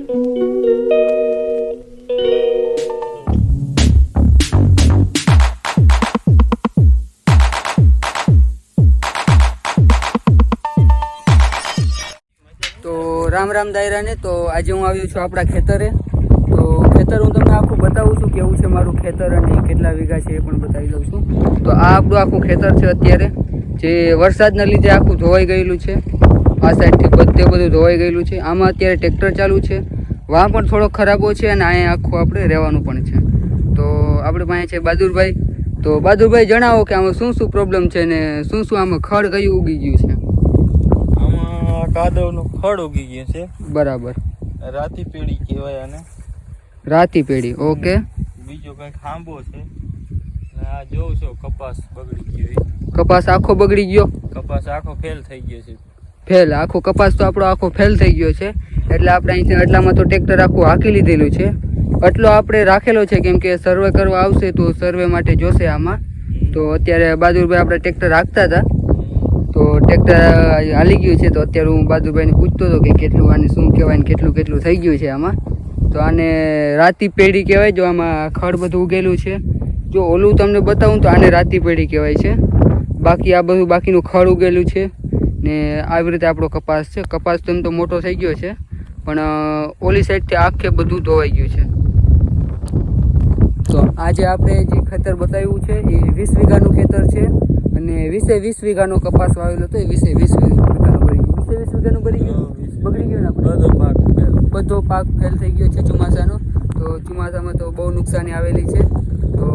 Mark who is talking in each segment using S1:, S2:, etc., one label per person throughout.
S1: રામ રામ દાયરા ને. તો આજે હું આવ્યો છું આપણા ખેતરે. તો ખેતર હું તમને આખું બતાવું છું કેવું છે મારું ખેતર અને કેટલા વીઘા છે એ પણ બતાવી દઉં છું. તો આ આપણું આખું ખેતર છે અત્યારે, જે વરસાદના લીધે આખું ધોવાઈ ગયેલું છે. આ સાઈડથી બધું ધોવાઈ ગયેલું છે. આમાં અત્યારે ટ્રેક્ટર ચાલુ છે. વાં પણ થોડો ખરાબો છે અને અહીંયા આખું આપણે રહેવાનું પણ છે. તો આપણે પાસે છે બહાદુરભાઈ. તો બહાદુરભાઈ જણાવો કે આમાં શું શું પ્રોબ્લેમ છે ને શું શું આમાં ખડ કયું ઉગી ગયું છે?
S2: કાદવનું ખડ ઉગી ગયું છે.
S1: બરાબર.
S2: રાતી પેઢી કહેવાય આને.
S1: રાતી પેઢી, ઓકે.
S2: બીજો કઈક ખાંભો છે. આ જોઉં છો કપાસ બગડી ગયો.
S1: કપાસ આખો બગડી ગયો?
S2: કપાસ આખો ફેલ થઈ ગયો છે.
S1: ફેલ આખો કપાસ તો આપણો આખો ફેલ થઈ ગયો છે. એટલે આપણે અહીંથી એટલામાં તો ટ્રેક્ટર આખું હાંકી લીધેલું છે. એટલો આપણે રાખેલો છે કેમ કે સર્વે કરવા આવશે તો સર્વે માટે જોશે આમાં. તો અત્યારે બહાદુરભાઈ આપણે ટ્રેક્ટર હાંકતા હતા તો ટ્રેક્ટર હાલી ગયું છે. તો અત્યારે હું બહાદુરભાઈને પૂછતો હતો કે કેટલું આને શું કહેવાય ને કેટલું કેટલું થઈ ગયું છે આમાં. તો આને રાતી પેઢી કહેવાય. જો આમાં ખડ બધું ઉગેલું છે. જો ઓલું તમને બતાવું તો આને રાતી પેઢી કહેવાય છે. બાકી આ બધું બાકીનું ખડ ઉગેલું છે ને આવી રીતે આપણો કપાસ છે. કપાસ તો એમ તો મોટો થઈ ગયો છે પણ ઓલી સાઈડથી આખે બધું ધોવાઈ ગયું છે. તો આજે આપણે જે ખેતર બતાવ્યું છે એ 20 વીઘાનું ખેતર છે અને 20 વીઘાનો કપાસ વાવેલો હતો. એ 20 વીઘાનું ભરી ગયું. 20 વીઘાનું ભરી ગયું, બગડી ગયું ને બધો પાક ફેલ થઈ ગયો છે ચોમાસાનો. તો ચોમાસામાં તો બહુ નુકસાની આવેલી છે. તો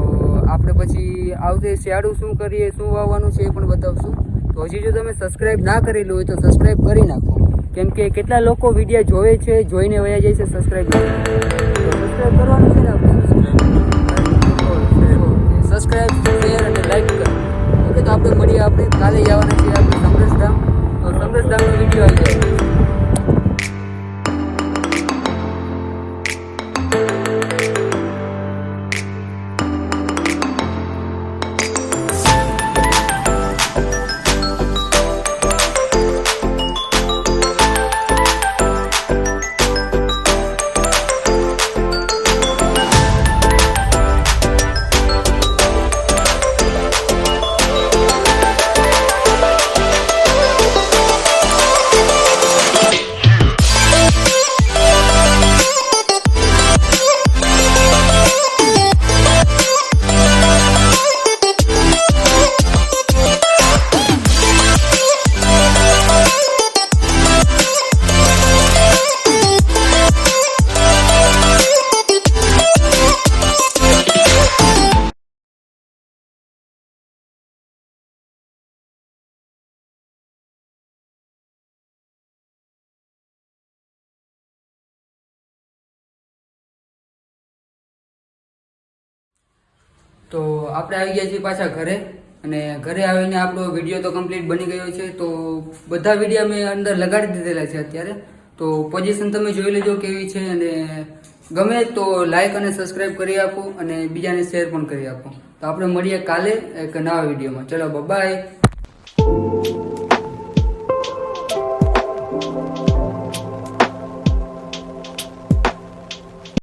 S1: આપણે પછી આવતે શિયાળું શું કરીએ, શું વાવવાનું છે એ પણ બતાવશું. તો હજી જો તમે સબસ્ક્રાઈબ ના કરેલું હોય તો સબસ્ક્રાઈબ કરી નાખો, કેમ કે કેટલા લોકો વિડીયો જોવે છે, જોઈને વયા જાય છે, સબસ્ક્રાઈબ સબસ્ક્રાઈબ કરવાનું છે ને આપણે. સબસ્ક્રાઈબ, શેર અને લાઈક કરો. ઓકે, તો આપણે મળીએ. આપણે કાલે જવાના છીએ આપણે સમરસધામ. તો સમરસધામનો વિડીયો આવી જાય. તો આપણે આવી ગયા છીએ પાછા ઘરે અને ઘરે આવીને આપણો વિડીયો તો કમ્પ્લીટ બની ગયો છે. તો બધા વિડીયો મેં અંદર લગાડી દીધેલા છે અત્યારે. તો પોઝિશન તમે જોઈ લેજો કેવી છે અને ગમે તો લાઈક અને સબસ્ક્રાઈબ કરી આપો અને બીજાને શેર પણ કરી આપો. તો આપણે મળીએ કાલે એક નવા વિડીયોમાં. ચલો બાય.